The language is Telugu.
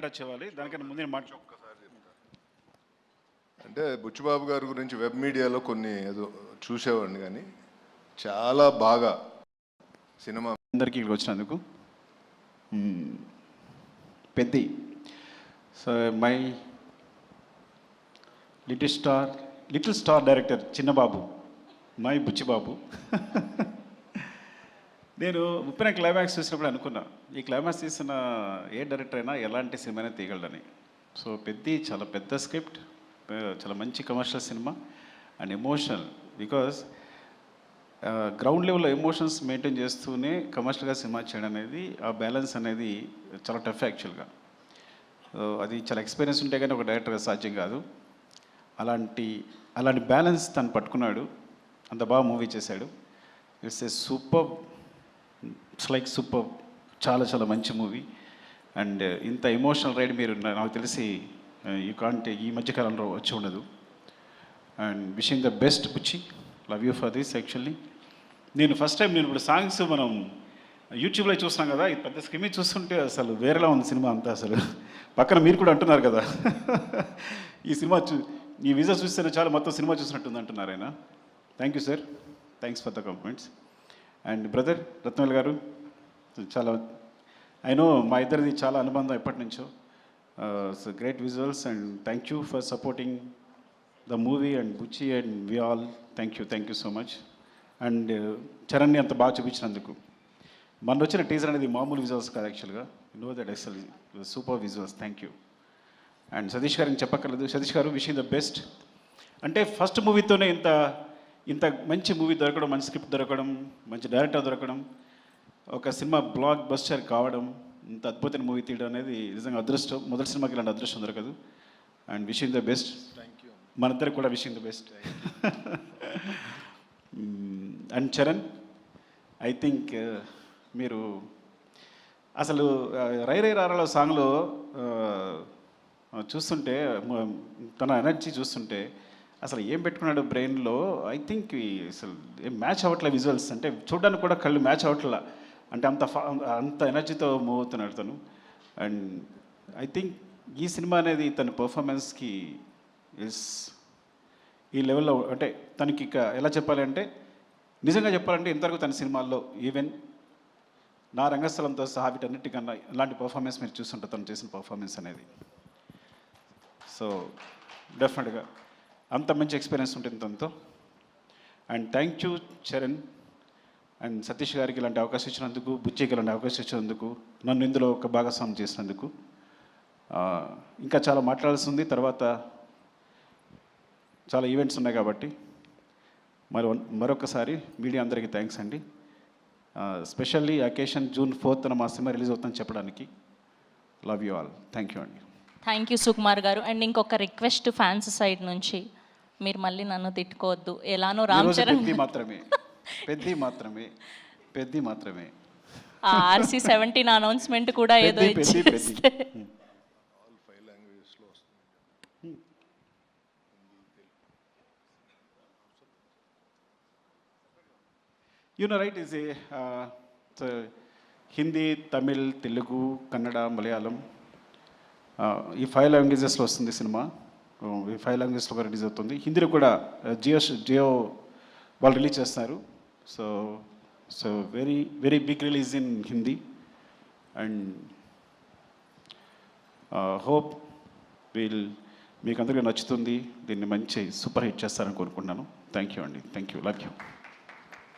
ఫైనల్ టచ్ ఇవ్వాలి. దానికన్నా ముందే అంటే బుచ్చిబాబు గారి గురించి వెబ్ మీడియాలో కొన్ని ఏదో చూసేవాడిని, కానీ చాలా బాగా సినిమా అందరికీ ఇక్కడికి వచ్చినందుకు Peddi. So my little star director Chinnababu, my Buchibabu. నేను ఉప్పిన క్లైమాక్స్ చూసినప్పుడు అనుకున్నా, ఈ క్లైమాక్స్ తీసిన ఏ డైరెక్టర్ అయినా ఎలాంటి సినిమానే తీయగలడని. సో పెద్ది చాలా పెద్ద స్క్రిప్ట్, చాలా మంచి commercial cinema and emotional. Because ground లెవెల్లో ఎమోషన్స్ మెయింటైన్ చేస్తూనే కమర్షియల్గా సినిమా చేయడం అనేది, ఆ బ్యాలెన్స్ అనేది చాలా టఫ్ యాక్చువల్గా. అది చాలా ఎక్స్పీరియన్స్ ఉంటే కానీ ఒక డైరెక్టర్గా సాధ్యం కాదు. అలాంటి బ్యాలెన్స్ తను పట్టుకున్నాడు, అంత బాగా మూవీ చేశాడు. It's a super, it's like super, చాలా చాలా మంచి మూవీ. అండ్ ఇంత ఎమోషనల్ రైడ్ మీరు నాకు తెలిసి యూ కాంట్ ఈ మధ్యకాలంలో వచ్చి ఉండదు. And wishing the best Buchi, love you for this. Actually నేను ఫస్ట్ టైం ఇప్పుడు సాంగ్స్ మనం యూట్యూబ్లో చూస్తున్నాం కదా, ఈ పెద్ద స్క్రీన్ మీద చూస్తుంటే అసలు వేరేలా ఉంది సినిమా అంతా. అసలు పక్కన మీరు కూడా అంటున్నారు కదా, ఈ సినిమా ఈ విజువల్స్ చూస్తేనే చాలా మొత్తం సినిమా చూసినట్టుంది అంటున్నారు ఆయన. Thank you sir, thanks for the compliments. And brother Rathnavel గారు, చాలా ఐ నో మా ఇద్దరిది చాలా అనుబంధం ఎప్పటి నుంచో. So great visuals and thank you for supporting the movie and Buchi and we all. Thank you so much. And చరణ్ని అంత బాగా చూపించినందుకు. మన వచ్చిన టీజర్ అనేది మామూలు విజువల్స్ కాదు యాక్చువల్గా, నో దట్ అసలు super visuals. Thank you. And Satish గారికి చెప్పక్కర్లేదు. సతీష్ గారు విషింగ్ ద బెస్ట్. అంటే ఫస్ట్ మూవీతోనే ఇంత మంచి మూవీ దొరకడం, మంచి స్క్రిప్ట్ దొరకడం, మంచి డైరెక్టర్ దొరకడం, ఒక సినిమా బ్లాక్ బస్టర్ కావడం, ఇంత అద్భుతమైన మూవీ తీయడం అనేది నిజంగా అదృష్టం. మొదటి సినిమాకి ఇలాంటి అదృష్టం దొరకదు. And wishing the best. Thank you. మనిద్దరికి కూడా wishing the best. And Charan, I think మీరు అసలు రై రై రారాలో సాంగ్లో చూస్తుంటే, తన ఎనర్జీ చూస్తుంటే అసలు ఏం పెట్టుకున్నాడు బ్రెయిన్లో, ఐ థింక్ అసలు ఏం మ్యాచ్ అవ్వట్లే విజువల్స్. అంటే చూడడానికి కూడా కళ్ళు మ్యాచ్ అవ్వట్లా, అంటే అంత ఎనర్జీతో మూవ్ అవుతున్నాడు తను. అండ్ ఐ థింక్ ఈ సినిమా అనేది తన పర్ఫార్మెన్స్కి ఈ లెవెల్లో, అంటే తనకి ఇక ఎలా చెప్పాలి అంటే, నిజంగా చెప్పాలంటే ఇంతవరకు తన సినిమాల్లో ఈవెన్ నా రంగస్థలంతో సహా వీటన్నిటికన్నా ఇలాంటి పర్ఫార్మెన్స్ మీరు చూస్తుంటారు తను చేసిన పర్ఫార్మెన్స్ అనేది. సో డెఫినెట్గా అంత మంచి ఎక్స్పీరియన్స్ ఉంటుంది తనతో. And thank you Charan and Satish గారికి ఇలాంటి అవకాశం ఇచ్చినందుకు, బుచ్చికి ఇలాంటి అవకాశం ఇచ్చినందుకు, నన్ను ఇందులో ఒక భాగస్వామ్యం చేసినందుకు. ఇంకా చాలా మాట్లాడాల్సి ఉంది, తర్వాత చాలా ఈవెంట్స్ ఉన్నాయి కాబట్టి మరొకసారి మీడియా అందరికీ థ్యాంక్స్ అండి. స్పెషల్లీ అకేషన్ June 4th మా సినిమా రిలీజ్ అవుతుందని చెప్పడానికి. Love you all. Thank you అండి. థ్యాంక్ యూ సుకుమార్ గారు. అండ్ ఇంకొక రిక్వెస్ట్ ఫ్యాన్స్ సైడ్ నుంచి, మీరు మళ్ళీ నన్ను తిట్టుకోవద్దు. ఎలానో రామ్ చరణ్ పెద్ది మాత్రమే RC-17 అనౌన్స్మెంట్ కూడా ఏదో ఇచ్చేస్తే రైట్ ఈజ్ హిందీ, తమిళ్, తెలుగు, కన్నడ, మలయాళం, ఈ 5 లాంగ్వేజెస్లో వస్తుంది సినిమా. ఈ 5 లాంగ్వేజెస్లో కూడా రిలీజ్ అవుతుంది. హిందీలో కూడా జియో వాళ్ళు రిలీజ్ చేస్తున్నారు. So very very big release in Hindi. And hope మీకు అందరికీ నచ్చుతుంది. దీన్ని మంచి సూపర్ హిట్ చేస్తారని కోరుకుంటున్నాను. థ్యాంక్ యూ అండి. Thank you. Love you.